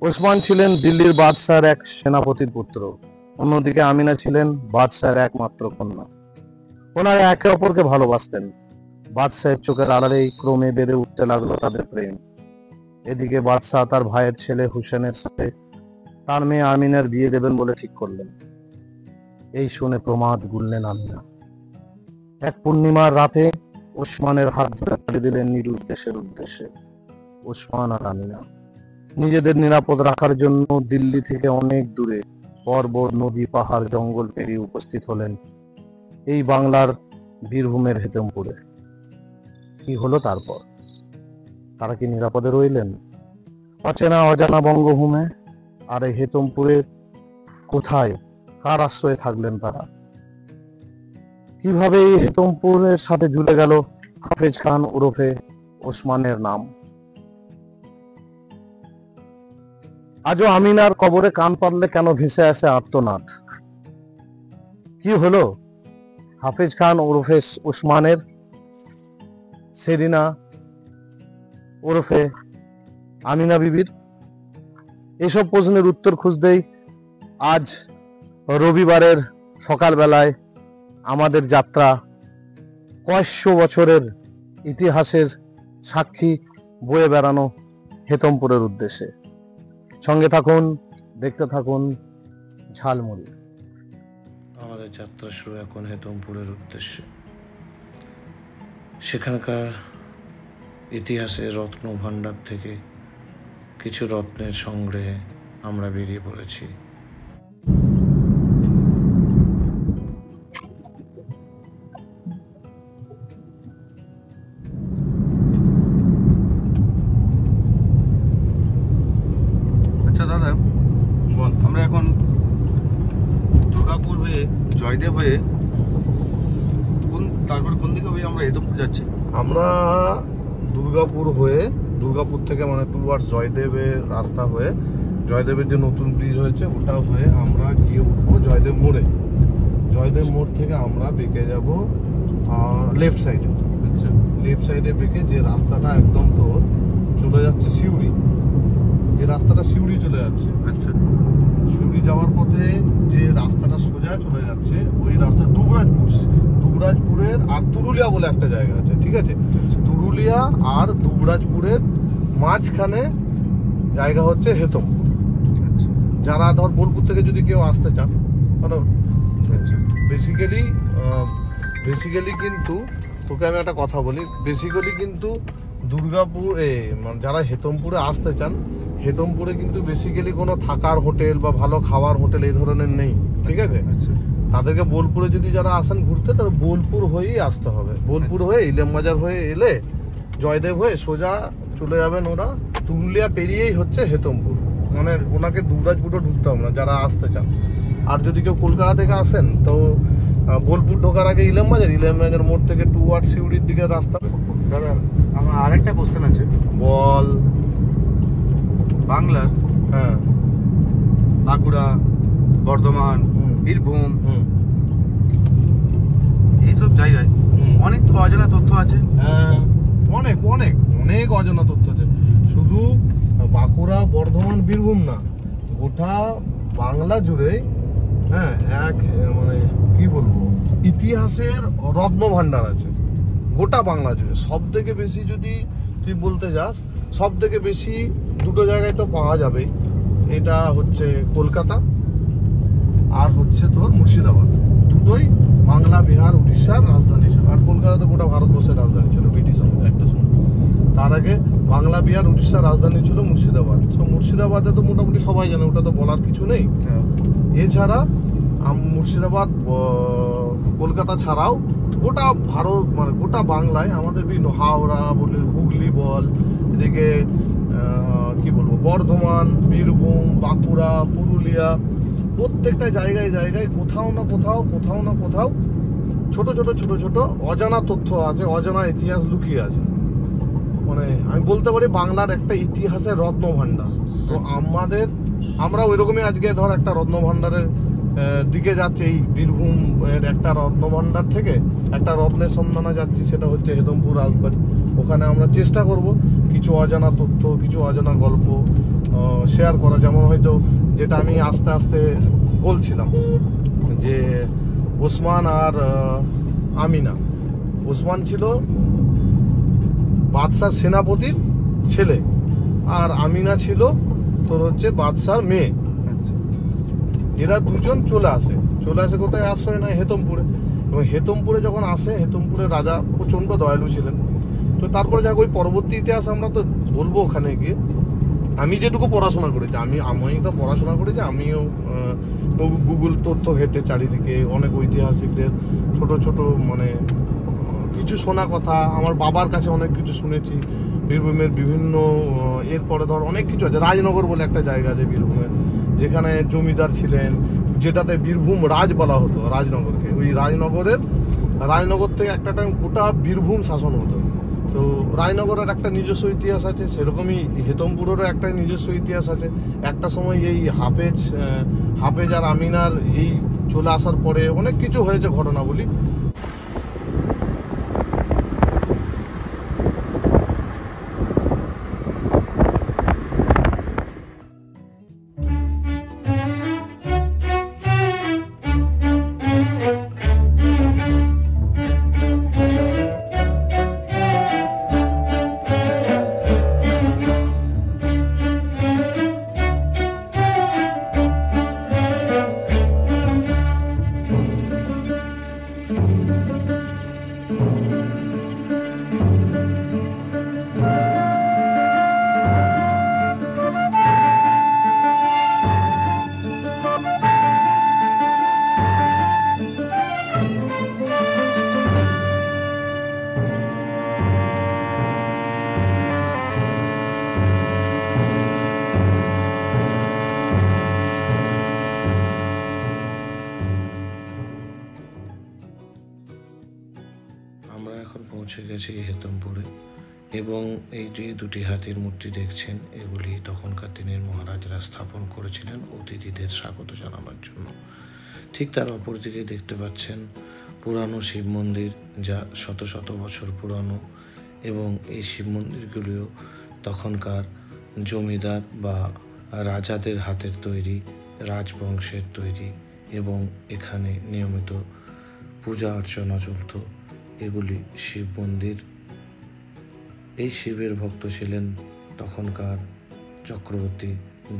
ওসমান ছিলেন দিল্লির বাদশার এক সেনাপতির পুত্র, অন্যদিকে আমিনা ছিলেন বাদশার একমাত্র কন্যা। ওনারা একে অপরকে ভালোবাসতেন। বাদশাহের চোখের আড়ালেই ক্রমে বেড়ে উঠতে লাগলো তাদের প্রেম। এদিকে বাদশাহ তার ভাইয়ের ছেলে হুসেনের সাথে তার মেয়ে আমিনার বিয়ে দেবেন বলে ঠিক করলেন। এই শুনে প্রমাদ গুনলেন আমিনা। এক পূর্ণিমার রাতে ওসমানের হাত ধরে পাড়ি দিলেন নিরুর দেশের উদ্দেশ্যে। ওসমান আর আমিনা নিজেদের নিরাপদ রাখার জন্য দিল্লি থেকে অনেক দূরে পর্বত, নদী, পাহাড়, জঙ্গল পেরিয়ে উপস্থিত হলেন এই বাংলার বীরভূমের হেতমপুরে। কি হলো তারপর? তারা কি নিরাপদে রইলেন অচেনা অজানা বঙ্গভূমে? আর এই হেতমপুরে কোথায়, কার আশ্রয়ে থাকলেন তারা? কিভাবে এই হেতমপুরের সাথে জুড়ে গেল হাফেজ খান ওরফে ওসমানের নাম? আজও আমিনার কবরে কান পাতলে কেন ভেসে আসে আর্তনাদ? কি হলো হাফেজ খান ওরফে ওসমানের, সেরিনা ওরফে আমিনা বিবির? এসব প্রশ্নের উত্তর খুঁজতেই আজ রবিবারের সকালবেলায় আমাদের যাত্রা কয়েকশো বছরের ইতিহাসের সাক্ষী বয়ে বেড়ানো হেতমপুরের উদ্দেশ্যে। সঙ্গে থাকুন, দেখতে থাকুন ঝালমুড়ি। আমাদের যাত্রা শুরু এখন হেতমপুরের উদ্দেশ্যে। সেখানকার ইতিহাসের রত্ন ভাণ্ডার থেকে কিছু রত্নের সংগ্রহে আমরা বেরিয়ে পড়েছি। আচ্ছা দাদা বল, আমরা এখন দুর্গাপুর হয়ে জয়দেব হয়ে তারপর কোন দিকে হয়ে আমরা হেতমপুর যাচ্ছি? আমরা দুর্গাপুর থেকে মানে টুয়ার্ডস জয়দেবের রাস্তা হয়ে, জয়দেবের যে নতুন ব্রিজ হয়েছে ওটা হয়ে আমরা গিয়ে উঠবো জয়দেব মোড়ে। জয়দেব মোড় থেকে আমরা বেঁকে যাব লেফট সাইডে। আচ্ছা, লেফট সাইডে বেঁকে যে রাস্তাটা একদম তোর চলে যাচ্ছে সিউড়ি, যে রাস্তাটা সিউড়ি চলে যাচ্ছে। আচ্ছা, সিউড়ি যাওয়ার পথে যে রাস্তাটা সোজা চলে যাচ্ছে ওই রাস্তা দুবরাজপুরের আর তুরুলিয়া বলে একটা জায়গা আছে, ঠিক আছে? তুরুলিয়া আর দুবরাজপুরের মাঝখানে জায়গা হচ্ছে হেতমপুর। আচ্ছা, যারা ধর বোলপুর থেকে যদি কেউ আসতে চান তাহলে আচ্ছা, বেসিক্যালি কিন্তু তোকে আমি একটা কথা বলি, বেসিক্যালি কিন্তু দুর্গাপুর মানে যারা হেতমপুরে আসতে চান, হেতমপুরে কিন্তু বেসিক্যালি কোনো থাকার হোটেল বা ভালো খাওয়ার হোটেল এই ধরনের নেই, ঠিক আছে? আচ্ছা, তাদেরকে বোলপুরে যদি যারা আসেন ঘুরতে, তাহলে বোলপুর হয়েই আসতে হবে। বোলপুর হয়ে ইলেম বাজার হয়ে এলে জয়দেব হয়ে সোজা চলে যাবেন ওরা, তুরুলিয়া পেরিয়েই হচ্ছে হেতমপুর। মানে ওনাকে দুবরাজপুরে ঢুকতে হবে না যারা আসতে চান। আর যদি কেউ কলকাতা থেকে আসেন তো বোলপুর ঢোকার আগে ইলেম বাজার মোড় থেকে টুয়ার্ড সিউড়ির দিকে রাস্তা। দাদা আমার আরেকটা কোশ্চেন আছে। বল। বাংলার হ্যাঁ, বাঁকুড়া, বর্ধমান, বীরভূম এইসব জায়গায় অনেক তো অজানা তথ্য আছে। হ্যাঁ, অনেক অনেক অনেক অজানা তথ্য আছে। শুধু বাঁকুড়া, বর্ধমান, বীরভূম না, গোটা বাংলা জুড়ে হ্যাঁ এক মানে কি বলবো, ইতিহাসের রত্ন ভাণ্ডার আছে গোটা বাংলা জুড়ে। সব থেকে বেশি যদি তুই বলতে যাস, সব থেকে বেশি দুটো জায়গায় তো পাওয়া যাবে। এটা হচ্ছে কলকাতা আর হচ্ছে তোর মুর্শিদাবাদ। দুটোই বাংলা, বিহার, উড়িষ্যার রাজধানী ছিল। আর কলকাতা তো গোটা ভারতবর্ষের রাজধানী ছিল ব্রিটিশ আমলে একটা সময়। তার আগে বাংলা, বিহার, উড়িষ্যার রাজধানী ছিল মুর্শিদাবাদ। তো মুর্শিদাবাদে তো মোটামুটি সবাই জানে, ওটা তো বলার কিছু নেই। এছাড়া মুর্শিদাবাদ, কলকাতা ছাড়াও গোটা ভারত মানে গোটা বাংলায় আমাদের বিভিন্ন হাওড়া বলে, হুগলি বল, এদিকে কি বলবো, বর্ধমান, বীরভূম, বাঁকুড়া, পুরুলিয়া, প্রত্যেকটা জায়গায় জায়গায় কোথাও না কোথাও ছোট ছোট অজানা তথ্য আছে, অজানা ইতিহাস লুকিয়ে আছে। মানে আমি বলতে পারি বাংলার একটা ইতিহাসের রত্ন ভাণ্ডার। তো আমরা ওই রকমই আজকে ধর একটা রত্ন ভাণ্ডারের দিকে যাচ্ছে। এই বীরভূম এর একটা রত্ন ভাণ্ডার থেকে একটা রত্নের সন্ধানে যাচ্ছি, সেটা হচ্ছে হেতমপুর রাজবাড়ি। ওখানে আমরা চেষ্টা করব কিছু অজানা তথ্য, কিছু অজানা গল্প শেয়ার করা। যেমন হয়তো যেটা আমি আস্তে আস্তে বলছিলাম যে ওসমান আর আমিনা, ওসমান ছিল বাদশাহ সেনাপতির ছেলে আর আমিনা ছিল তোর হচ্ছে বাদশার মেয়ে। এরা দুজন চলে আসে কোথায় আশ্রয় নেয়, হেতমপুরে। এবং হেতমপুরে যখন আসে, হেতমপুরে রাজা প্রচণ্ড দয়ালু ছিলেন। তো তারপরে যাক ওই পরবর্তী ইতিহাস আমরা তো বলবো ওখানে গিয়ে। আমি যেটুকু পড়াশোনা করেছি, আমি তো পড়াশোনা করেছি, আমিও গুগল তথ্য ঘেটে চারিদিকে অনেক ঐতিহাসিকদের ছোট ছোট মানে কিছু শোনা কথা, আমার বাবার কাছে অনেক কিছু শুনেছি বীরভূমের বিভিন্ন। এরপরে ধর অনেক কিছু আছে, রাজনগর বলে একটা জায়গা আছে বীরভূমের, যেখানে জমিদার ছিলেন, যেটাতে বীরভূম রাজ বলা হতো রাজনগরকে। ওই রাজনগর থেকে একটা টাইম গোটা বীরভূম শাসন হতো। তো রাজনগরের একটা নিজস্ব ইতিহাস আছে, সেরকমই হেতমপুরেরও একটা নিজস্ব ইতিহাস আছে। একটা সময় এই হাফেজ আর আমিনার এই চলে আসার পরে অনেক কিছু হয়েছে ঘটনাবলী। পৌঁছে গেছি হেতমপুরে এবং এই যে দুটি হাতির মূর্তি দেখছেন, এগুলি তখনকার দিনের মহারাজরা স্থাপন করেছিলেন অতিথিদের স্বাগত জানাবার জন্য। ঠিক তার অপরদিকে দেখতে পাচ্ছেন পুরানো শিব মন্দির, যা শত শত বছর পুরানো, এবং এই শিব মন্দিরগুলিও তখনকার জমিদার বা রাজাদের হাতের তৈরি, রাজবংশের তৈরি, এবং এখানে নিয়মিত পূজা অর্চনা চলত। এগুলি শিব মন্দির। এই শিবের ভক্ত ছিলেন তখনকার চক্রবর্তী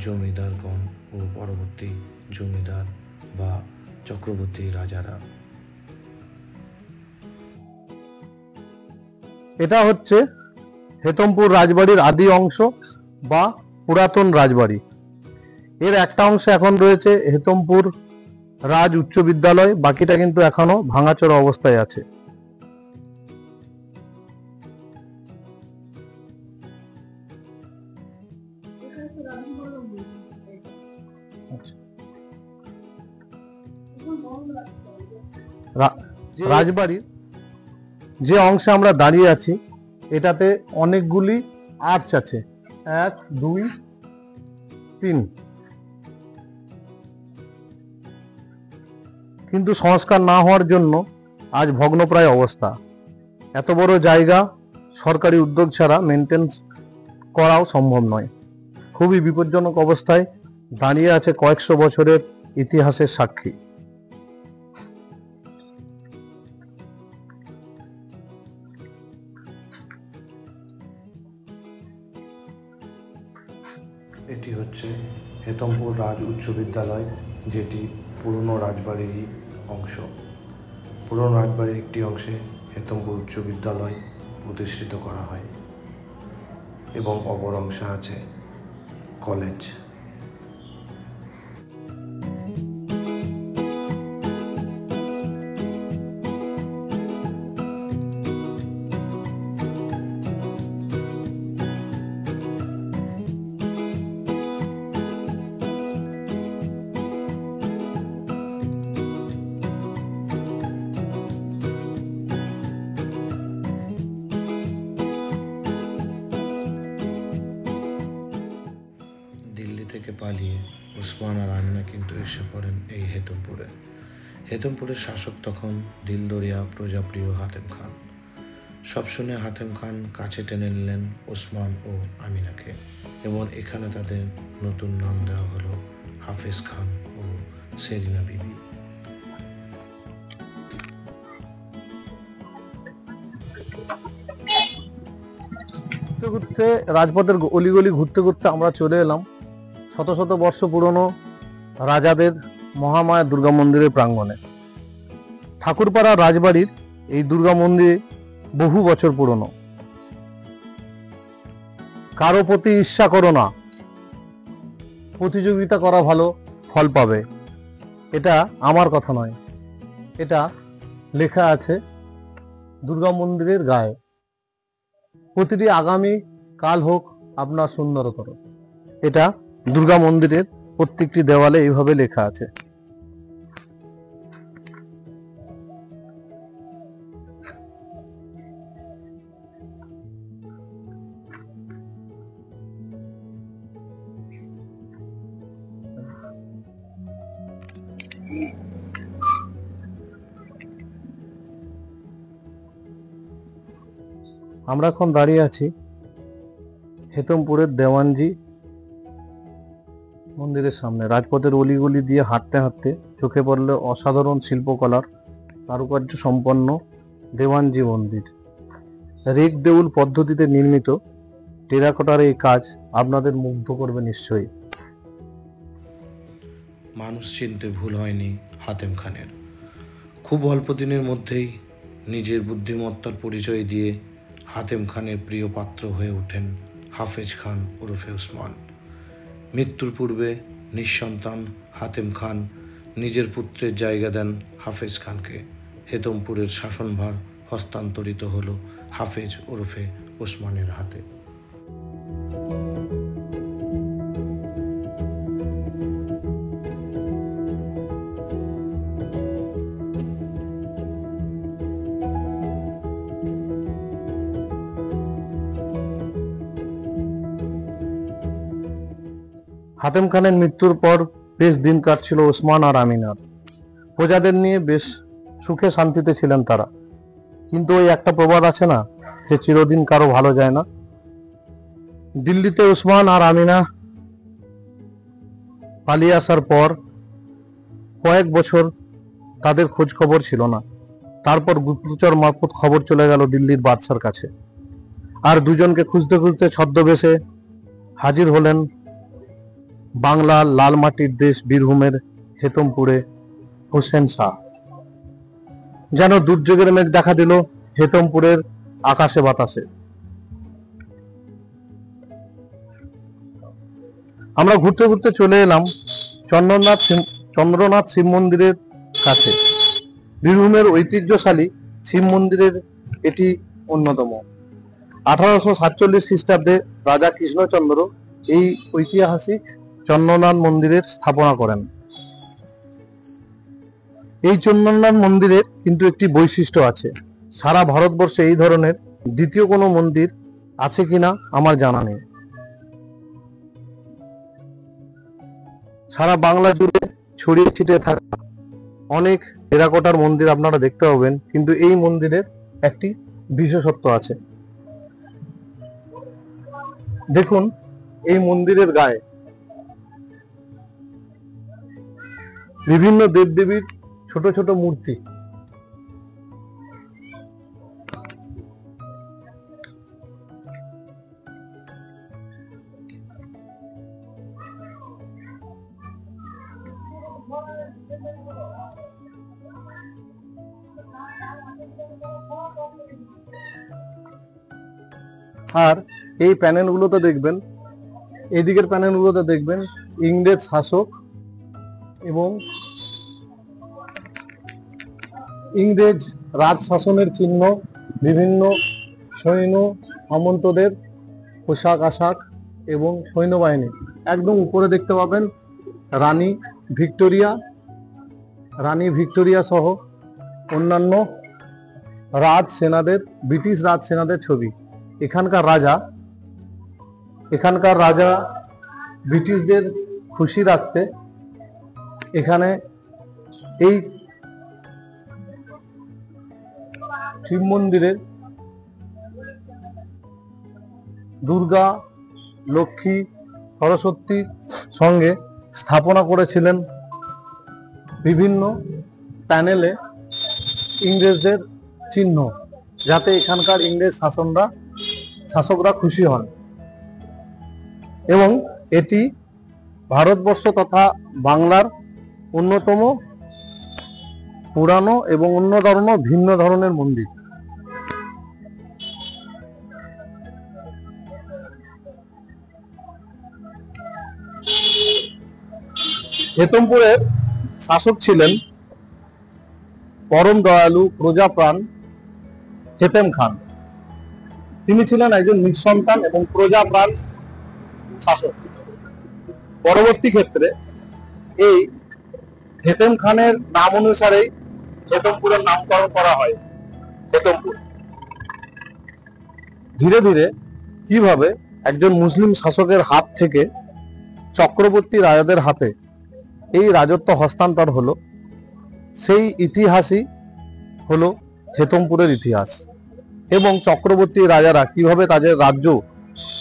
জমিদারগণ ও পরবর্তী জমিদার বা চক্রবর্তী রাজারা। এটা হচ্ছে হেতমপুর রাজবাড়ির আদি অংশ বা পুরাতন রাজবাড়ি। এর একটা অংশ এখন রয়েছে হেতমপুর রাজ উচ্চ বিদ্যালয়, বাকিটা কিন্তু এখনো ভাঙাচোরা অবস্থায় আছে। রাজবাড়ির যে অংশে আমরা দাঁড়িয়ে আছি, এটাতে অনেকগুলি আর্চ আছে, 1 2 3, কিন্তু সংস্কার না হওয়ার জন্য আজ ভগ্নপ্রায় অবস্থা। এত বড় জায়গা সরকারি উদ্যোগ ছাড়া মেনটেন্স করাও সম্ভব নয়। খুবই বিপজ্জনক অবস্থায় দাঁড়িয়ে আছে কয়েকশো বছরের ইতিহাসের সাক্ষী। এটি হচ্ছে হেতমপুর রাজ উচ্চ বিদ্যালয়, যেটি পুরনো রাজবাড়িরই অংশ। পুরনো রাজবাড়ির একটি অংশে হেতমপুর উচ্চ বিদ্যালয় প্রতিষ্ঠিত করা হয় এবং অপর অংশে আছে কলেজ। থেকে পালিয়ে ওসমান আর আমিনা কিন্তু এসে পড়েন এই হেতমপুরে। হেতমপুরের শাসক তখন দিলদরিয়া প্রজাপ্রিয় হাতেম খান। সব শুনে হাতেম খান কাছে টেনে নিলেন ওসমান ও আমিনাকে এবং এখানে তাদের নতুন নাম দেওয়া হলো হাফেজ খান ও সেরিনা বিবি। ঘুরতে ঘুরতে রাজপথের অলিগলি ঘুরতে ঘুরতে আমরা চলে এলাম শত শত বর্ষ পুরনো রাজাদের মহামায়া দুর্গা মন্দিরের প্রাঙ্গণে। ঠাকুরপাড়া রাজবাড়ির এই দুর্গা মন্দির বহু বছর পুরনো। কারো প্রতি ঈর্ষা করো না, প্রতিযোগিতা করা ভালো, ফল পাবে। এটা আমার কথা নয়, এটা লেখা আছে দুর্গা মন্দিরের গায়ে। প্রতিটি আগামী কাল হোক আপনার সুন্দরতর। এটা দুর্গা মন্দিরের প্রত্যেকটি দেওয়ালে এইভাবে লেখা আছে। আমরা এখন দাঁড়িয়ে আছি হেতমপুরের দেওয়ানজি মন্দিরের সামনে। রাজপথের অলিগলি দিয়ে হাঁটতে হাঁটতে চোখে পড়ল অসাধারণ শিল্পকলার কারুকার্য সম্পন্ন দেওয়ানজি মন্দির। রেক দেউল পদ্ধতিতে নির্মিত টেরাকোটার এই কাজ আপনাদের মুগ্ধ করবে নিশ্চয়ই। মানুষ চিনতে ভুল হয়নি হাতেম খানের। খুব অল্প দিনের মধ্যেই নিজের বুদ্ধিমত্তার পরিচয় দিয়ে হাতেম খানের প্রিয় পাত্র হয়ে ওঠেন হাফেজ খান ওরফে ওসমান। মৃত্যুর পূর্বে নিঃসন্তান হাতেম খান নিজের পুত্রের জায়গা দেন হাফেজ খানকে। হেতমপুরের শাসনভার হস্তান্তরিত হল হাফেজ ওরফে ওসমানের হাতে। হাতেম খানের মৃত্যুর পর বেশ দিন কাটছিল ওসমান আর আমিনার। প্রজাদের নিয়ে বেশ সুখে শান্তিতে ছিলেন তারা। কিন্তু ওই একটা প্রবাদ আছে না, যে চিরদিন কারো ভালো যায় না। দিল্লিতে ওসমান আর আমিনা পালিয়ে আসার পর কয়েক বছর তাদের খোঁজ খবর ছিল না। তারপর গুপ্তচর মারফত খবর চলে গেল দিল্লির বাদশার কাছে। আর দুজনকে খুঁজতে খুঁজতে ছদ্মবেশে হাজির হলেন বাংলার লাল মাটির দেশ বীরভূমের হেতমপুরে হোসেন শাহ। যেন দুর্যোগের মেঘ দেখা দিল হেতমপুরের আকাশে বাতাসে। আমরা ঘুরতে ঘুরতে চলে এলাম চন্দ্রনাথ শিব মন্দিরের কাছে। বীরভূমের ঐতিহ্যশালী শিব মন্দিরের এটি অন্যতম। 1847 খ্রিস্টাব্দে রাজা কৃষ্ণচন্দ্র এই ঐতিহাসিক চন্দ্রনাথ মন্দিরের স্থাপনা করেন। এই চন্দ্রনাথ মন্দিরের কিন্তু একটি বৈশিষ্ট্য আছে। সারা ভারতবর্ষে এই ধরনের দ্বিতীয় কোনো মন্দির আছে কিনা আমার জানা নেই। সারা বাংলা জুড়ে ছড়িয়ে ছিটিয়ে থাকা অনেক টেরাকোটার মন্দির আপনারা দেখতে পাবেন, কিন্তু এই মন্দিরের একটি বিশেষত্ব আছে। দেখুন এই মন্দিরের গায়ে বিভিন্ন দেবদেবীর ছোট ছোট মূর্তি। আর এই প্যানেলগুলোতে দেখবেন, এদিকের প্যানেলগুলোতে দেখবেন ইংরেজ শাসক এবং ইংরেজ রাজ শাসনের চিহ্ন, বিভিন্ন সৈন্য সামন্তদের পোশাক আশাক এবং সৈন্যবাহিনী। একদম উপরে দেখতে পাবেন রানী ভিক্টোরিয়া সহ অন্যান্য রাজসেনাদের, ব্রিটিশ রাজসেনাদের ছবি। এখানকার রাজা ব্রিটিশদের খুশি রাখতে এখানে এই শিব মন্দিরের দুর্গা, লক্ষ্মী, সরস্বতীর সঙ্গে স্থাপনা করেছিলেন বিভিন্ন প্যানেলে ইংরেজদের চিহ্ন, যাতে এখানকার ইংরেজ শাসকরা খুশি হন। এবং এটি ভারতবর্ষ তথা বাংলার অন্যতম পুরানো এবং ভিন্ন ধরনের মন্দির। হেতমপুরের শাসক ছিলেন পরম দয়ালু প্রজাপ্রাণ হেতেম খান। তিনি ছিলেন একজন নিঃসন্তান এবং প্রজাপ্রাণ শাসক। পরবর্তী ক্ষেত্রে এই হেতেম খানের নাম অনুসারেই হেতমপুরের নামকরণ করা হয় হেতমপুর। ধীরে ধীরে কিভাবে একজন মুসলিম শাসকের হাত থেকে চক্রবর্তী রাজাদের হাতে এই রাজত্ব হস্তান্তর হলো, সেই ইতিহাসই হলো হেতমপুরের ইতিহাস। এবং চক্রবর্তী রাজারা কিভাবে তাদের রাজ্য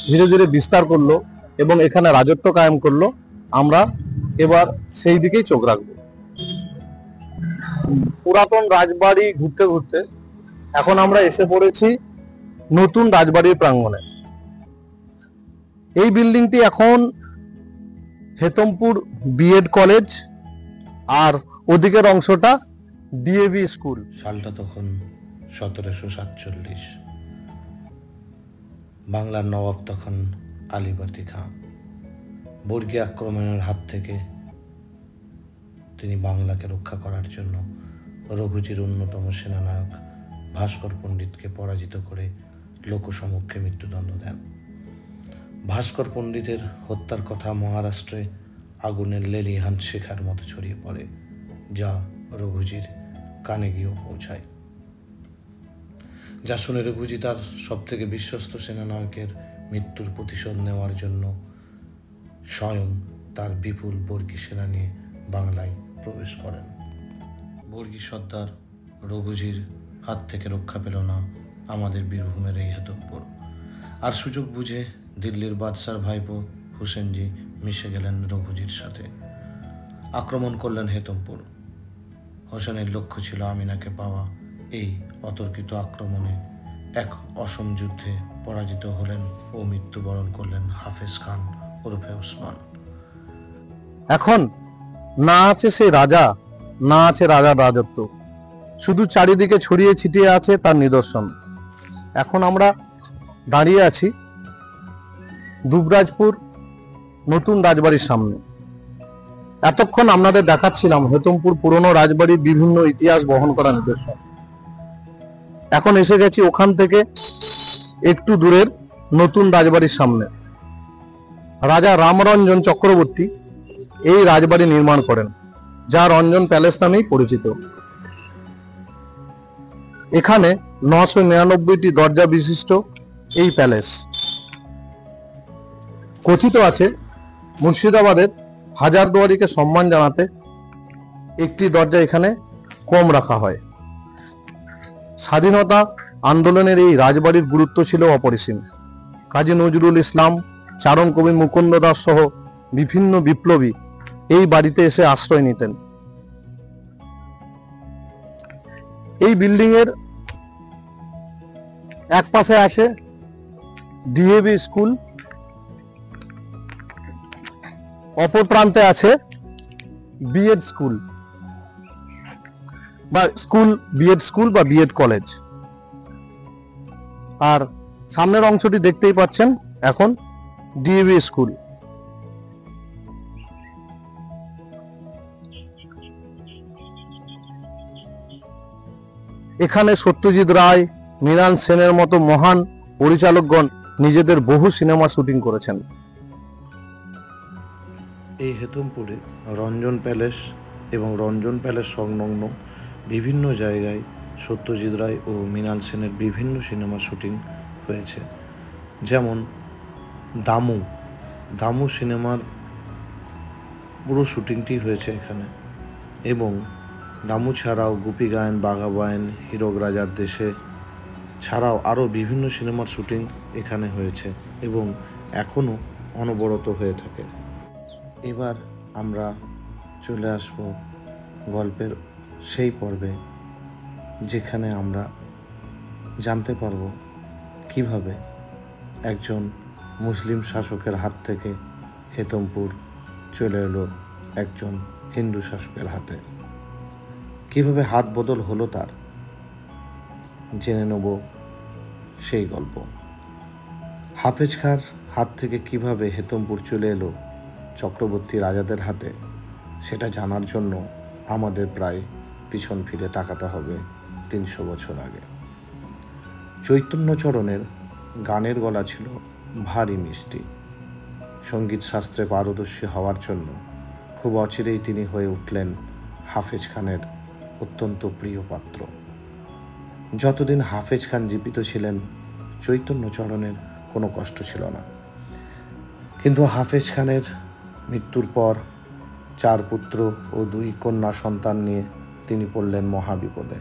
ধীরে ধীরে বিস্তার করলো এবং এখানে রাজত্ব কায়েম করলো, আমরা এবার সেই দিকেই চোখ রাখবো। পুরাতন রাজবাড়ি ঘুরতে ঘুরতে এখন আমরা এসে পড়েছি নতুন রাজবাড়ির প্রাঙ্গণে। এই বিল্ডিংটি এখন হেতমপুর বিএড কলেজ, আর ওদিকের অংশটা ডিএভি স্কুল। সালটা তখন 1747। বাংলার নবাব তখন আলীবর্দী খাঁ। বর্গী আক্রমণের হাত থেকে তিনি বাংলাকে রক্ষা করার জন্য রঘুজির অন্যতম সেনানায়ক ভাস্কর পণ্ডিতকে পরাজিত করে লোকসমক্ষে মৃত্যুদণ্ড দেন। ভাস্কর পণ্ডিতের হত্যার কথা মহারাষ্ট্রে আগুনের লেলিহান শিখার মতো ছড়িয়ে পড়ে, যা রঘুজির কানে গিয়েও পৌঁছায়। যা শুনে রঘুজি তার সবথেকে বিশ্বস্ত সেনানায়কের মৃত্যুর প্রতিশোধ নেওয়ার জন্য স্বয়ং তার বিপুল বর্গী সেনা নিয়ে বাংলায় প্রবেশ করেন। বর্গী সর্দার রঘুজির হাত থেকে রক্ষা পেল না আমাদের বীরভূমের এই হেতমপুর। আর সুযোগ বুঝে দিল্লির বাদশার ভাইপো হুসেনজি মিশে গেলেন রঘুজির সাথে, আক্রমণ করলেন হেতমপুর। হোসেনের লক্ষ্য ছিল আমিনাকে পাওয়া। এই অতর্কিত আক্রমণে এক অসম যুদ্ধে পরাজিত হলেন ও মৃত্যুবরণ করলেন হাফেজ খান ওরফে ওসমান। এখন না আছে সেই রাজা, না আছে রাজার রাজত্ব, শুধু চারিদিকে ছড়িয়ে ছিটিয়ে আছে তার নিদর্শন। এখন আমরা দাঁড়িয়ে আছি দুবরাজপুর নতুন রাজবাড়ির সামনে। এতক্ষণ আপনাদের দেখাচ্ছিলাম হেতমপুর পুরনো রাজবাড়ির বিভিন্ন ইতিহাস বহন করা নিদর্শন। এখন এসে গেছি ওখান থেকে একটু দূরের নতুন রাজবাড়ির সামনে। রাজা রামরঞ্জন চক্রবর্তী এই রাজবাড়ি নির্মাণ করেন, যা রঞ্জন প্যালেস নামেই পরিচিত। এখানে 999টি দরজা বিশিষ্ট এই প্যালেস। কথিত আছে মুর্শিদাবাদের হাজারদুয়ারিকে সম্মান জানাতে একটি দরজা এখানে কম রাখা হয়। স্বাধীনতা আন্দোলনের এই রাজবাড়ির গুরুত্ব ছিল অপরিসীম। কাজী নজরুল ইসলাম, চারণ কবি মুকুন্দ দাস সহ বিভিন্ন বিপ্লবী এই বাড়িতে এসে আশ্রয় নিতেন। এই বিল্ডিং এর এক পাশে আছে ডিএভি স্কুল, অপর প্রান্তে আছে বিএড স্কুল বা বিএড কলেজ। আর সামনের অংশটি দেখতেই পাচ্ছেন এখন ডিএভি স্কুল। এখানে সত্যজিৎ রায়, মৃণাল সেনের মতো মহান পরিচালকগণ নিজেদের বহু সিনেমা শুটিং করেছেন। এই হেতমপুরে রঞ্জন প্যালেস এবং রঞ্জন প্যালেস সংলগ্ন বিভিন্ন জায়গায় সত্যজিৎ রায় ও মৃণাল সেনের বিভিন্ন সিনেমার শুটিং হয়েছে। যেমন দামু সিনেমার পুরো শুটিংটি হয়েছে এখানে। এবং দামু ছাড়াও গুপি গায়েন, বাঘা বায়েন, হীরক রাজার দেশে, ছাড়াও আরও বিভিন্ন সিনেমার শুটিং এখানে হয়েছে এবং এখনও অনবরত হয়ে থাকে। এবার আমরা চলে আসব গল্পের সেই পর্বে, যেখানে আমরা জানতে পারব কিভাবে একজন মুসলিম শাসকের হাত থেকে হেতমপুর চলে এলো একজন হিন্দু শাসকের হাতে। কিভাবে হাত বদল হলো তার, জেনে নেব সেই গল্প। হাফেজ খাঁর হাত থেকে কিভাবে হেতমপুর চলে এলো চক্রবর্তী রাজাদের হাতে, সেটা জানার জন্য আমাদের প্রায় পিছন ফিরে তাকাতে হবে 300 বছর আগে। চৈতন্যচরণের গানের গলা ছিল ভারী মিষ্টি। সঙ্গীত শাস্ত্রে পারদর্শী হওয়ার জন্য খুব অচিরেই তিনি হয়ে উঠলেন হাফেজ খানের অত্যন্ত প্রিয় পাত্র। যতদিন হাফেজ খান জীবিত ছিলেন চৈতন্যচরণের কোনো কষ্ট ছিল না, কিন্তু হাফেজ খানের মৃত্যুর পর 4 পুত্র ও 2 কন্যা সন্তান নিয়ে তিনি পড়লেন মহাবিপদে।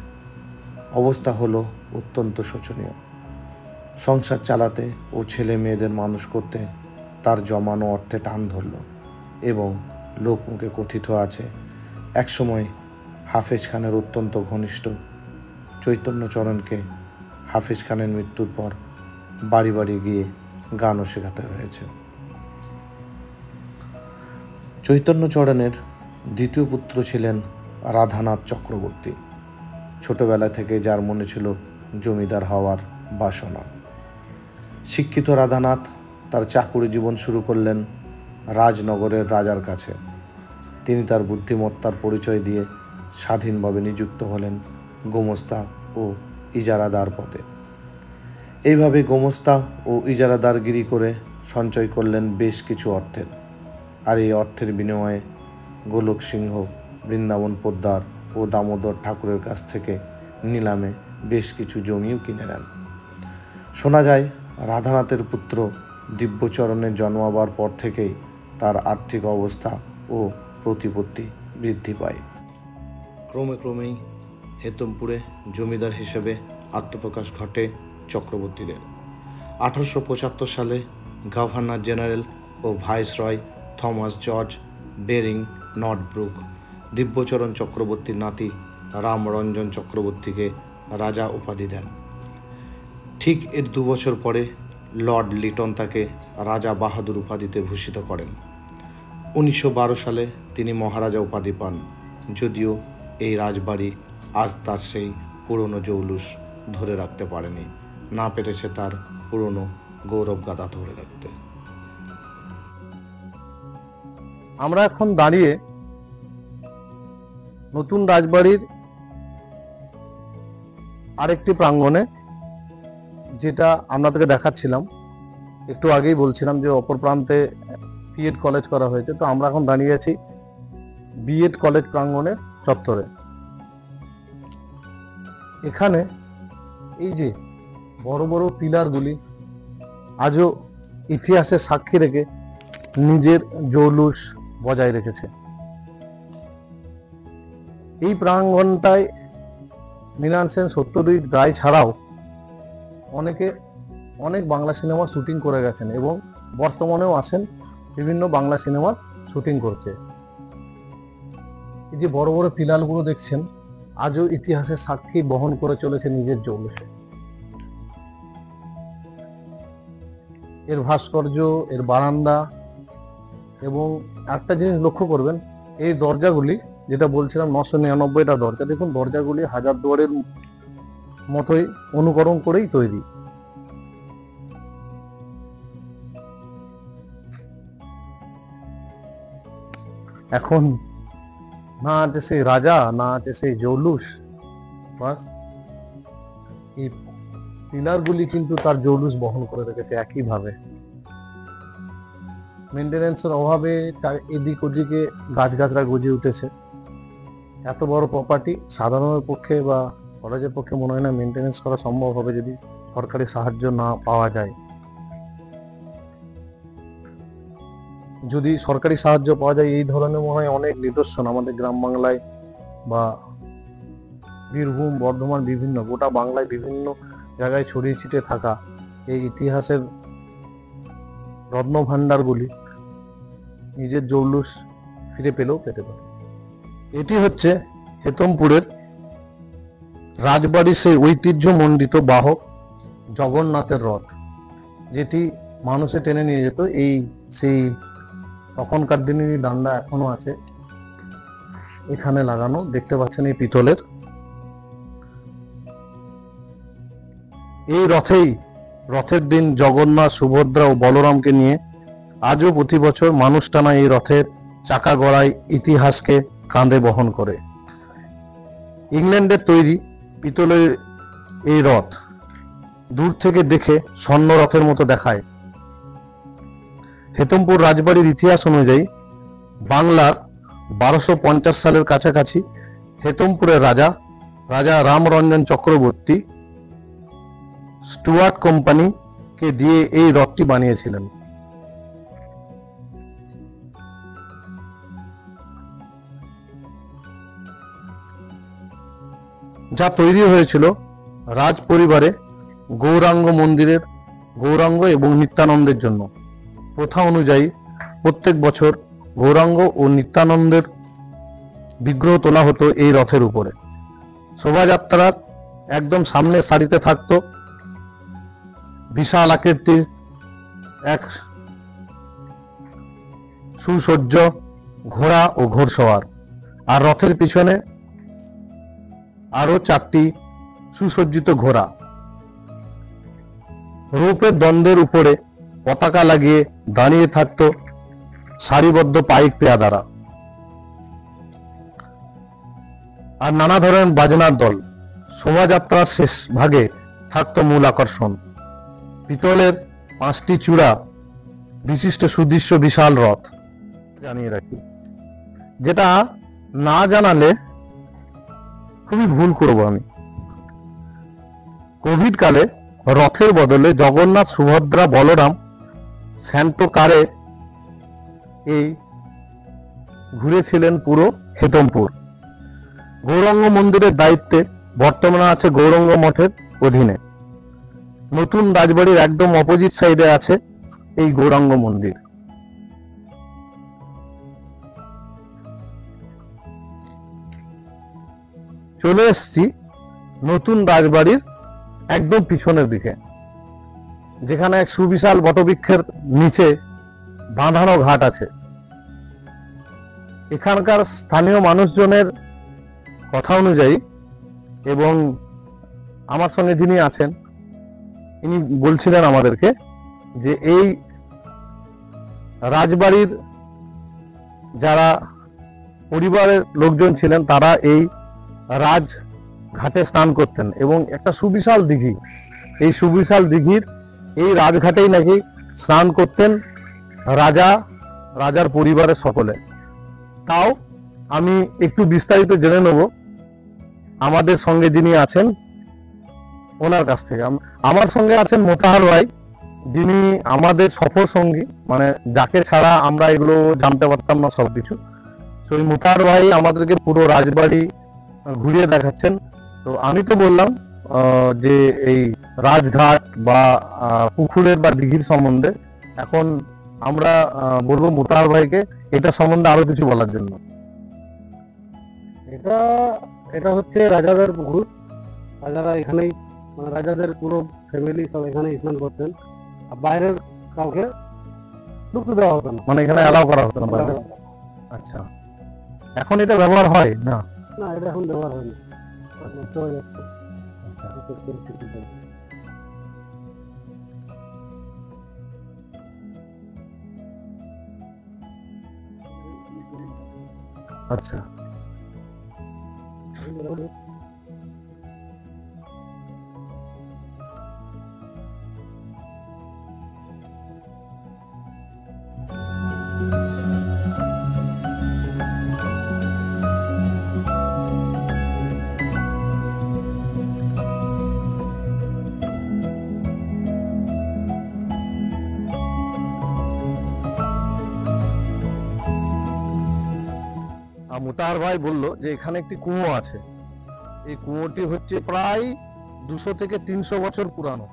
অবস্থা হলো অত্যন্ত শোচনীয়। সংসার চালাতে ও ছেলে মেয়েদের মানুষ করতে তার জমানো অর্থে টান ধরল এবং লোকমুখে কথিত আছে একসময় হাফেজ খানের অত্যন্ত ঘনিষ্ঠ চৈতন্যচরণকে হাফেজ খানের মৃত্যুর পর বাড়ি বাড়ি গিয়ে গানও শেখাতে হয়েছে। চৈতন্যচরণের দ্বিতীয় পুত্র ছিলেন রাধানাথ চক্রবর্তী। ছোটবেলা থেকে যার মনে ছিল জমিদার হওয়ার বাসনা। শিক্ষিত রাধানাথ তার চাকুরি জীবন শুরু করলেন রাজনগরের রাজার কাছে। তিনি তার বুদ্ধিমত্তার পরিচয় দিয়ে স্বাধীনভাবে নিযুক্ত হলেন গোমস্তা ও ইজারাদার পদে। এইভাবে গোমস্তা ও ইজারাদারগিরি করে সঞ্চয় করলেন বেশ কিছু অর্থের। আর এই অর্থের বিনিময়ে গোলক সিংহ, বৃন্দাবন পোদ্দার ও দামোদর ঠাকুরের কাছ থেকে নিলামে বেশ কিছু জমিও কিনে নেন। শোনা যায় রাধানাথের পুত্র দিব্যচরণের জন্মাবার পর থেকেই তার আর্থিক অবস্থা ও প্রতিপত্তি বৃদ্ধি পায়। ক্রমেই হেতমপুরে জমিদার হিসেবে আত্মপ্রকাশ ঘটে চক্রবর্তীদের। 1875 সালে গভর্নর জেনারেল ও viceroy Thomas George Baring Northbrook Dibyacharan চক্রবর্তীর নাতি রামরঞ্জন চক্রবর্তীকে রাজা উপাধি দেন। ঠিক এর 2 বছর পরে লর্ড লিটন তাকে রাজা বাহাদুর উপাধিতে ভূষিত করেন। 1912 সালে তিনি মহারাজা উপাধি পান, যদিও এই রাজবাড়ি আজ তার সেই পুরনো জৌলুস ধরে রাখতে পারেনি, না পেরেছে তার পুরনো গৌরবগাথা ধরে রাখতে। আমরা এখন দাঁড়িয়ে নতুন রাজবাড়ির আরেকটি প্রাঙ্গণে, যেটা আপনাদেরকে দেখাচ্ছিলাম একটু আগেই, বলছিলাম যে অপর প্রান্তে বিএড কলেজ করা হয়েছে। তো আমরা এখন দাঁড়িয়ে আছি বিএড কলেজ প্রাঙ্গণের চত্বরে। এখানে এই যে বড় বড় পিলারগুলি আজও ইতিহাসের সাক্ষী রেখে নিজের জৌলুস বজায় রেখেছে। এই প্রাঙ্গণটায় মৃণাল সেন, সত্যজিৎ রায় ছাড়াও অনেক বাংলা সিনেমার শুটিং করে গেছেন এবং বর্তমানেও আসেন বিভিন্ন বাংলা সিনেমার শুটিং করতে। এই যে বড় বড় পিলারগুলো দেখছেন আজও ইতিহাসের সাক্ষী বহন করে চলেছে নিজের জৌলুসে। এর ভাস্কর্য, এর বারান্দা এবং একটা জিনিস লক্ষ্য করবেন, এই দরজাগুলি, যেটা বলছিলাম 999টা দরজা, দেখুন দরজাগুলি হাজারদুয়ারের মতোই অনুকরণ করেই তৈরি। এখন না আছে সেই রাজা, না আছে সেই জৌলুস, বাস এই পিলারগুলি কিন্তু তার জৌলুস বহন করে রেখেছে একইভাবে। মেনটেন্যান্সের অভাবে এদিক ওদিকে গাছগাছরা গজিয়ে উঠেছে। এত বড় প্রপার্টি সাধারণের পক্ষে বা কলেজের পক্ষে মনে হয় না মেনটেন্যান্স করা সম্ভব হবে যদি সরকারি সাহায্য না পাওয়া যায়। যদি সরকারি সাহায্য পাওয়া যায়, এই ধরনের মনে হয় অনেক নিদর্শন আমাদের গ্রাম বাংলায় বা বীরভূম, বর্ধমান, বিভিন্ন গোটা বাংলায় বিভিন্ন জায়গায় ছড়িয়ে ছিটিয়ে থাকা এই ইতিহাসের রত্নভাণ্ডারগুলি নিজের জৌলুস ফিরে পেলেও পেতে পারে। এটি হচ্ছে হেতমপুরের রাজবাড়ির সেই ঐতিহ্যমণ্ডিত বাহক জগন্নাথের রথ, যেটি মানুষে টেনে নিয়ে যেত। সেই তখনকার দিনেরই ডান্ডা এখনো আছে এখানে লাগানো, দেখতে পাচ্ছেন এই পিতলের। এই রথের দিন জগন্নাথ, সুভদ্রা ও বলরামকে নিয়ে আজও প্রতি বছর মানুষ টানা এই রথের চাকা গড়ায় ইতিহাসকে কাঁধে বহন করে। ইংল্যান্ডের তৈরি পিতলের এই রথ দূর থেকে দেখে স্বর্ণ রথের মতো দেখায়। হেতমপুর রাজবাড়ির ইতিহাস অনুযায়ী বাংলার 1250 সালের কাছাকাছি হেতমপুরের রাজা রামরঞ্জন চক্রবর্তী স্টুয়ার্ট কোম্পানিকে দিয়ে এই রথটি বানিয়েছিলেন। যা তৈরি হয়েছিল রাজ পরিবারে গৌরাঙ্গ এবং নিত্যানন্দের জন্য। প্রথা অনুযায়ী প্রত্যেক বছর গৌরাঙ্গ ও নিত্যানন্দের বিগ্রহ তোলা হতো এই রথের উপরে। শোভাযাত্রার একদম সামনের সারিতে থাকতো বিশাল আকৃতির এক সুসজ্জ ঘোড়া ও ঘোড়সওয়ার, আর রথের পিছনে আরো 4টি সুসজ্জিত ঘোড়া। রৌপের দ্বন্দ্বের উপরে পতাকা লাগিয়ে দাঁড়িয়ে থাকতো সারিবদ্ধ পাইক পেয়াদারা, আর নানা ধরনের বাজনার দল। শোভাযাত্রার শেষ ভাগে থাকতো মূল আকর্ষণ, পিতলের 5টি চূড়া বিশিষ্ট সুদৃশ্য বিশাল রথ। জানিয়ে রাখি, যেটা না জানালে খুবই ভুল করব আমি। কোভিড কালে রথের বদলে জগন্নাথ, সুভদ্রা, বলরাম স্যান্টো কারে এই ঘুরেছিলেন পুরো হেতমপুর। গৌরাঙ্গ মন্দিরের দায়িত্বে বর্তমানে আছে গৌরাঙ্গ মঠের অধীনে। নতুন রাজবাড়ির একদম অপোজিট সাইডে আছে এই গৌরাঙ্গ মন্দির। চলে এসছি নতুন রাজবাড়ির একদম পিছনের দিকে, যেখানে এক সুবিশাল বটবৃক্ষের নিচে বাঁধানো ঘাট আছে। এখানকার স্থানীয় মানুষজনের কথা অনুযায়ী এবং আমার সঙ্গে যিনি আছেন ইনি বলছিলেন আমাদেরকে যে এই রাজবাড়ির যারা পরিবারের লোকজন ছিলেন তারা এই রাজ ঘাটে স্নান করতেন, এবং একটা সুবিশাল দিঘি, এই সুবিশাল দিঘির এই রাজঘাটেই নাকি স্নান করতেন রাজার পরিবারের সকলে। তাও আমি একটু বিস্তারিত জেনে নেব আমাদের সঙ্গে যিনি আছেন ওনার কাছ থেকে। আমার সঙ্গে আছেন মোতাহার ভাই, যিনি আমাদের সফর সঙ্গী, মানে যাকে ছাড়া আমরা এগুলো জানতে পারতাম না সবকিছু। তো এই মোতাহার ভাই আমাদেরকে পুরো রাজবাড়ি ঘুরিয়ে দেখাচ্ছেন। তো আমি তো বললাম যে এই রাজঘাট বা পুকুরের বা দিঘির সম্বন্ধে, এখন আমরা বলবো মোতাহার ভাইকে এটা সম্বন্ধে আরো কিছু বলার জন্য। এটা হচ্ছে রাজাদের পুকুর। রাজারা এখানেই, মানে রাজাদের পুরো ফ্যামিলি সব এখানে স্নান করতেন, আর বাইরের কাউকে ঢুকতে দেওয়া হতো না, মানে এখানে অ্যালাউ করা হতো না। আচ্ছা, এখন এটা ব্যবহার হয় না? না, এটা এখন ব্যবহার হয় না, নষ্ট হয়ে যাচ্ছে। আচ্ছা, আচ্ছা। মোতাহার ভাই বললো যে এখানে একটি কুয়ো আছে। এই কুয়োটি হচ্ছে প্রায় 200 থেকে 300 বছর পুরানো,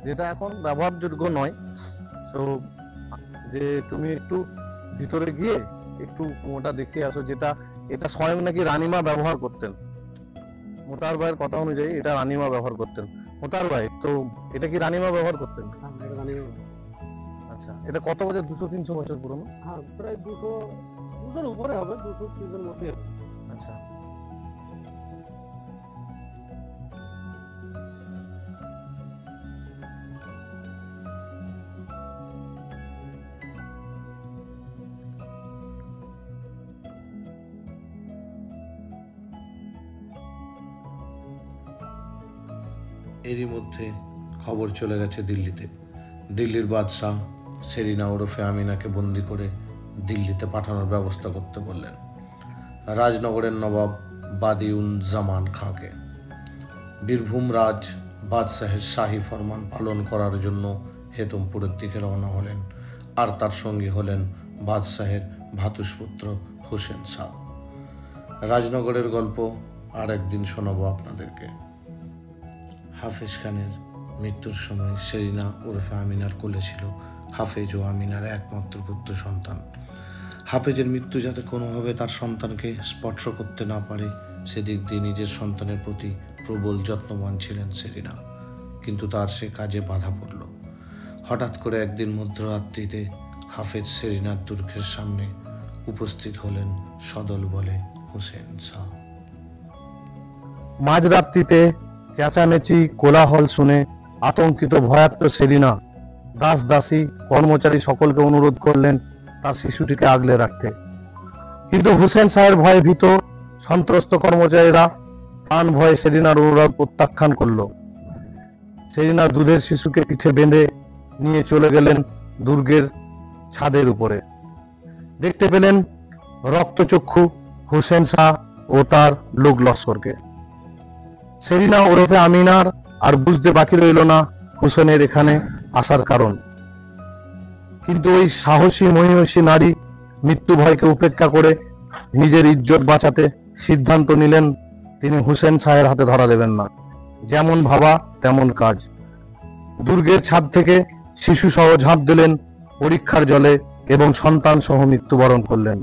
যেটা এখন ব্যবহারযোগ্য নয়। তো যে তুমি একটু ভিতরে গিয়ে একটু ওটা দেখে আসো, যেটা এটা স্বয়ং নাকি রানীমা ব্যবহার করতেন। মোতার ভাইয়ের কথা অনুযায়ী এটা রানীমা ব্যবহার করতেন। মোতার ভাই, তো এটা কি রানীমা ব্যবহার করতেন? আচ্ছা, এটা কত বছর, 200-300 বছর পুরনো? হ্যাঁ, প্রায় 200-200 উপরে হবে, 200-300 মধ্যে হবে। আচ্ছা, এরই মধ্যে খবর চলে গেছে দিল্লিতে। দিল্লির বাদশাহ সেরিনা ওরফে আমিনাকে বন্দি করে দিল্লিতে পাঠানোর ব্যবস্থা করতে বললেন রাজনগরের নবাব বাদিউজ্জামান খাঁকে। বীরভূম রাজ বাদশাহের শাহী ফরমান পালন করার জন্য হেতমপুরের দিকে রওনা হলেন, আর তার সঙ্গী হলেন বাদশাহের ভাতুষপুত্র হুসেন শাহ। রাজনগরের গল্প আর একদিন শোনাবো আপনাদেরকে। হাফেজ খানের মৃত্যুর সময় সেরিনা ওরফে আমিনার কোলে ছিল হাফেজ ও আমিনার একমাত্র পুত্র সন্তান। হাফেজের মৃত্যু যাতে কোনোভাবে তার সন্তানকে স্পর্শ করতে না পারে, সেদিক দিয়ে নিজের সন্তানের প্রতি প্রবল যত্নবান ছিলেন সেরিনা। কিন্তু তার সে কাজে বাধা পড়ল। হঠাৎ করে একদিন মধ্যরাত্রিতে হাফেজ সেরিনার দুর্গের সামনে উপস্থিত হলেন সদল বলে হুসেন শাহ। মাঝরাত্রিতে চেঁচামেচি কোলাহল শুনে আতঙ্কিত ভয়ার্ত সেরিনা দাস দাসী কর্মচারী সকলকে অনুরোধ করলেন তার শিশুটিকে আগলে রাখতে। কিন্তু হুসেন শাহের ভয়ে ভীত সন্ত্রস্ত কর্মচারীরা প্রাণ ভয়ে সেরিনার অনুরোধ প্রত্যাখ্যান করলো। সেরিনা দুধের শিশুকে পিঠে বেঁধে নিয়ে চলে গেলেন দুর্গের ছাদের উপরে। দেখতে পেলেন রক্তচক্ষু হুসেন শাহ ও তার লোক লস্করকে। সেরিনা ওরফে আমিনার আর বুঝতে বাকি রইল না হুসেনের এখানে আসার কারণ। কিন্তু ওই সাহসী মহিষী নারী মৃত্যু ভয়কে উপেক্ষা করে নিজের ইজ্জত বাঁচাতে সিদ্ধান্ত নিলেন তিনি হুসেন শাহের হাতে ধরা দেবেন না। যেমন ভাবা তেমন কাজ। দুর্গের ছাদ থেকে শিশু সহ ঝাঁপ দিলেন পরীক্ষার জলে এবং সন্তান সহ মৃত্যুবরণ করলেন।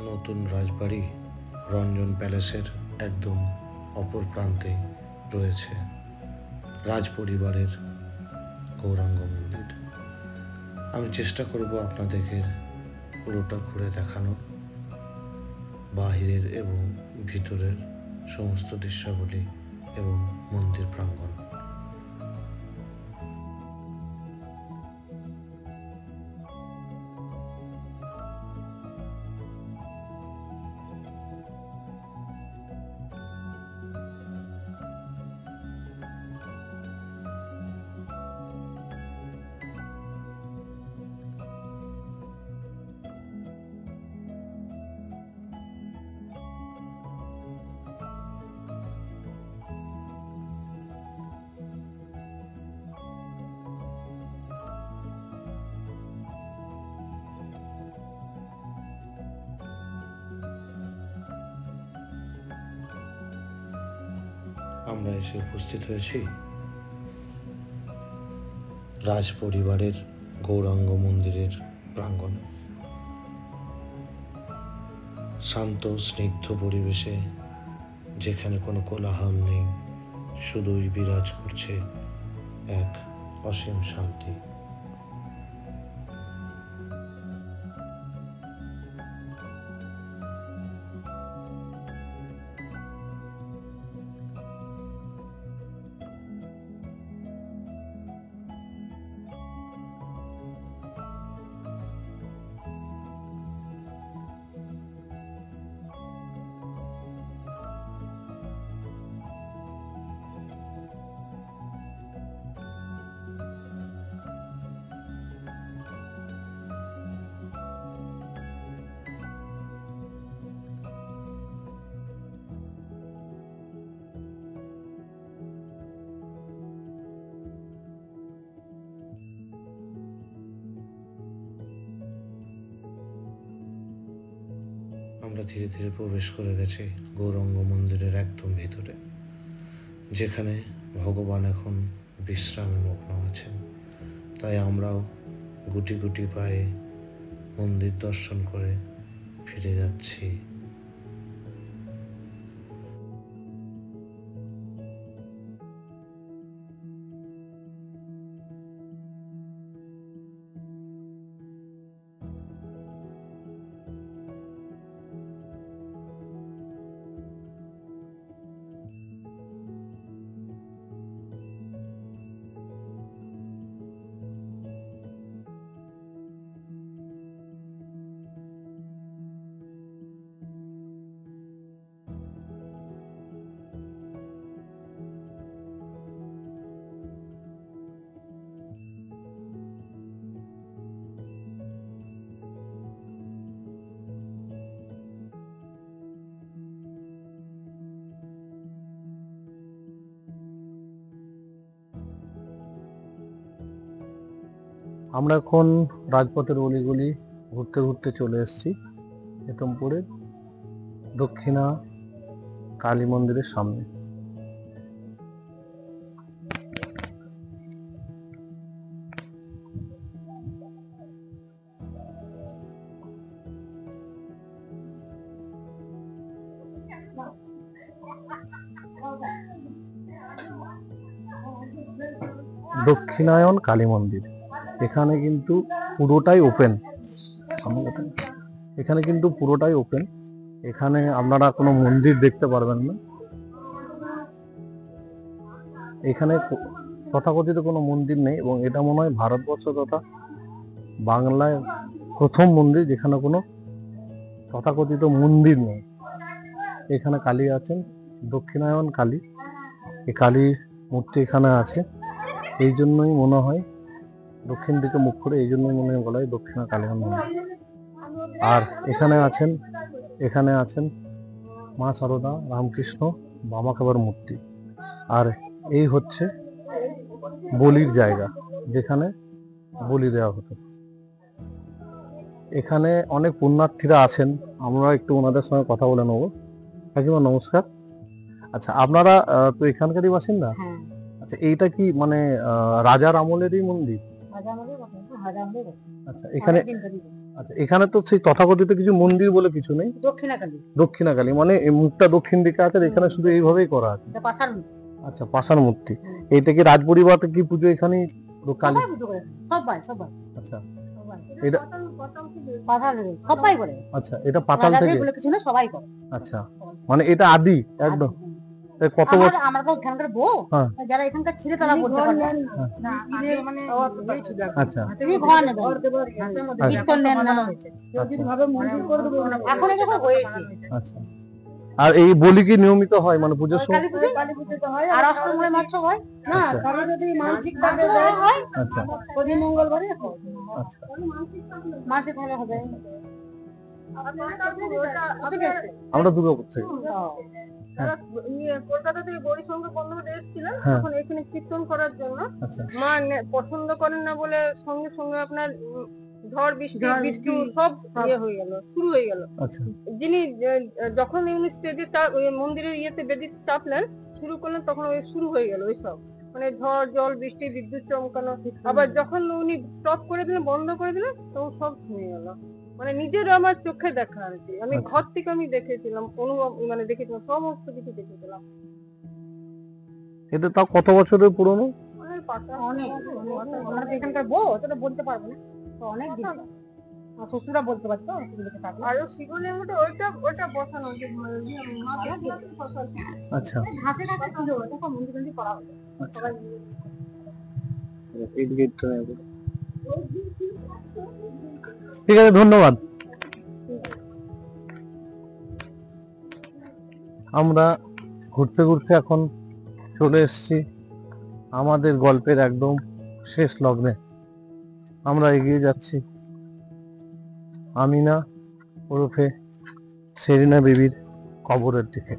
নতুন রাজবাড়ি রঞ্জন প্যালেসের একদম অপর প্রান্তে রয়েছে রাজ পরিবারের গৌরাঙ্গ মন্দির। আমি চেষ্টা করব আপনাদেরকে পুরোটা ঘুরে দেখানোর, বাহিরের এবং ভিতরের সমস্ত দৃশ্যাবলী এবং মন্দির প্রাঙ্গণ। আমরা এসে উপস্থিত হয়েছি রাজ পরিবারের গৌরাঙ্গ মন্দিরের প্রাঙ্গণে। শান্ত স্নিগ্ধ পরিবেশে, যেখানে কোনো কোলাহল নেই, শুধুই বিরাজ করছে এক অসীম শান্তি। আমরা ধীরে ধীরে প্রবেশ করে গেছি গৌরাঙ্গ মন্দিরের একদম ভিতরে, যেখানে ভগবান এখন বিশ্রামে মগ্ন আছেন। তাই আমরাও গুটি গুটি পায়ে মন্দির দর্শন করে ফিরে যাচ্ছি। আমরা এখন রাজপথের অলিগলি ঘুরতে ঘুরতে চলে এসেছি হেতমপুরের দক্ষিণা কালী মন্দিরের সামনে। দক্ষিণায়ন কালী মন্দির, এখানে কিন্তু পুরোটাই ওপেন। এখানে কিন্তু পুরোটাই ওপেন, এখানে আপনারা কোনো মন্দির দেখতে পারবেন না। এখানে তথাকথিত কোনো মন্দির নেই এবং এটা মনে হয় ভারতবর্ষ তথা বাংলায় প্রথম মন্দির যেখানে কোনো তথাকথিত মন্দির নেই। এখানে কালী আছেন, দক্ষিণায়ন কালী। এই কালী মূর্তি এখানে আছে, এই জন্যই মনে হয় দক্ষিণ দিকে মুখ করে, এই জন্যই মনে হয় বলা হয় দক্ষিণা কালী মন্দির। আর এখানে আছেন মা সারদা, রামকৃষ্ণ, বামা খাবার মূর্তি। আর এই হচ্ছে বলির জায়গা, যেখানে বলি দেওয়া হতো। এখানে অনেক পুণ্যার্থীরা আছেন, আমরা একটু ওনাদের সঙ্গে কথা বলে নেব। কাকিমা নমস্কার। আচ্ছা, আপনারা তো এখানকারই বাসিন্দা? আচ্ছা, এইটা কি মানে রাজার আমলেরই মন্দির? আচ্ছা, এখানে তো সেই তথাকথিত কিছু মন্দির বলে কিছু নেই। দক্ষিণা কালী মানে মুখটা দক্ষিণ দিকে আছে, এখানে শুধু এইভাবেই করা আছে। আচ্ছা, পাষাণ মূর্তি। এইটা কি রাজ পরিবার কি পুজো এখানে কালী? আচ্ছা, এটা সবাই করে। আচ্ছা, এটা পাতাল থেকে বলে কিছু না, সবাই করে। আচ্ছা, মানে এটা আদি একদম। কত বছর? আমরা তো এখানকার বউ, যারা এখানকার ছেলে তারা বলতে পারবে না। মানে আচ্ছা, এই ঘর নেবে কীর্তন নেন না, যদি ভাবে মন্দির করে দেব এখন যখন হয়েছে। আচ্ছা, আর এই বলি কি নিয়মিত হয় মানে পুজোর সময়? কালী পুজোতে হয়, আর অষ্টমীতে মাত্র হয় না, কারো যদি মানসিক থাকে হয়। আচ্ছা, প্রতি মঙ্গলবারে হয়। আচ্ছা, মাসে ভালো হবে। আমরা দুর্গাপুর থেকে। কলকাতা থেকে গৌরী সংঘ বন্ধুরা এসেছিলেন, তখন এখানে কীর্তন করার জন্য। মা পছন্দ করেন না বলে সঙ্গে সঙ্গে আপনার ঝড় বৃষ্টি সব ইয়ে হয়ে গেল, শুরু হয়ে গেল। যিনি যখন উনি স্টেজে মন্দিরের ইয়েতে বেদিতে চাপলেন, শুরু করলেন তখন ওই শুরু হয়ে গেল ওইসব, মানে ঝড় জল বৃষ্টি বিদ্যুৎ চমকানো। আবার যখন উনি স্টপ করে দিলেন, বন্ধ করে দিলেন, তখন সব থেমে গেল। মানে নিজের আমার চোখে দেখা আর কি, আমি ঘর থেকে আমি দেখেছিলাম, অনুভব মানে দেখেছিলাম, সমস্ত কিছু দেখেছিলাম। এটা তাও কত বছরের পুরনো? অনেক পাতা, অনেক আমরা তো এখানকার বউ, অতটা বলতে পারবো না, তো অনেক দিন শ্বশুরা বলতে পারতো। আর শিবলিঙ্গটা ওটা বসানো হয়েছে আচ্ছা ঘাসে ঘাসে ছিল, তখন মন্দির মন্দির করা হতো। ঠিক আছে, ধন্যবাদ। আমরা ঘুরতে ঘুরতে এখন চলে এসেছি আমাদের গল্পের একদম শেষ লগ্নে। আমরা এগিয়ে যাচ্ছি আমিনা ওরফে সেরিনা বিবির কবরের দিকে।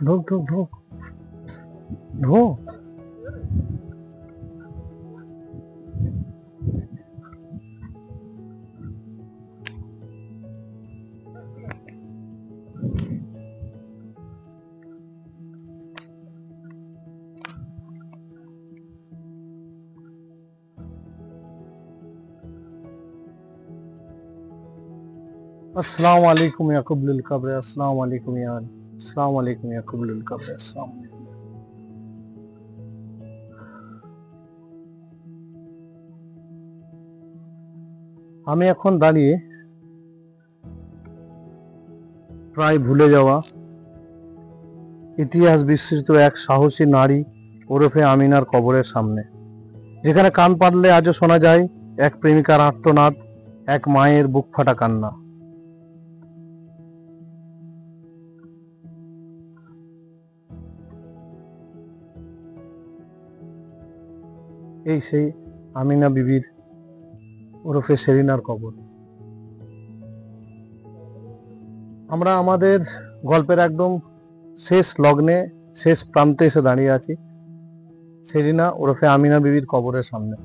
ঢোক ঢোক ঢোক ঢোক। अस्सलाम वालेकुम या क़ब्लुल क़ब्र, अस्सलाम वालेकुम या अस्सलाम वालेकुम या क़ब्लुल क़ब्र, अस्सलाम वालेकुम। আমি এখন দাঁড়িয়ে প্রায় ভুলে যাওয়া ইতিহাস বিস্তৃত এক সাহসী নারী ওরফে আমিনার কবরের সামনে, যেখানে কান পাতলে আজও শোনা যায় এক প্রেমিকার আর্তনাদ, এক মায়ের বুক ফাটা কান্না। এই সেই আমিনা বিবির ওরফে সেরিনার কবর। আমরা আমাদের গল্পের একদম শেষ লগ্নে, শেষ প্রান্তে এসে দাঁড়িয়ে আছি সেরিনা ওরফে আমিনা বিবির কবরের সামনে।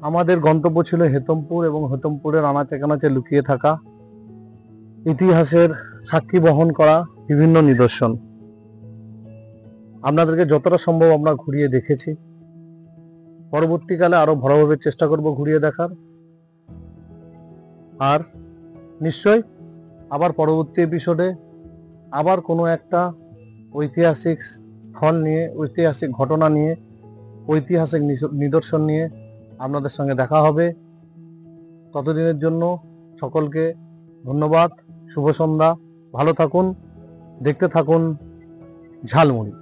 আমাদের গন্তব্য ছিল হেতমপুর এবং হেতমপুরের আনাচে কানাচে লুকিয়ে থাকা ইতিহাসের সাক্ষী বহন করা বিভিন্ন নিদর্শন। আপনাদেরকে যতটা সম্ভব আমরা ঘুরিয়ে দেখেছি, পরবর্তীকালে আরো ভালোভাবে চেষ্টা করব ঘুরিয়ে দেখার। আর নিশ্চয় আবার পরবর্তী এপিসোডে আবার কোনো একটা ঐতিহাসিক স্থল নিয়ে, ঐতিহাসিক ঘটনা নিয়ে, ঐতিহাসিক নিদর্শন নিয়ে আপনাদের সঙ্গে দেখা হবে। ততদিনের জন্য সকলকে ধন্যবাদ, শুভ সন্ধ্যা, ভালো থাকুন, দেখতে থাকুন ঝালমুড়ি।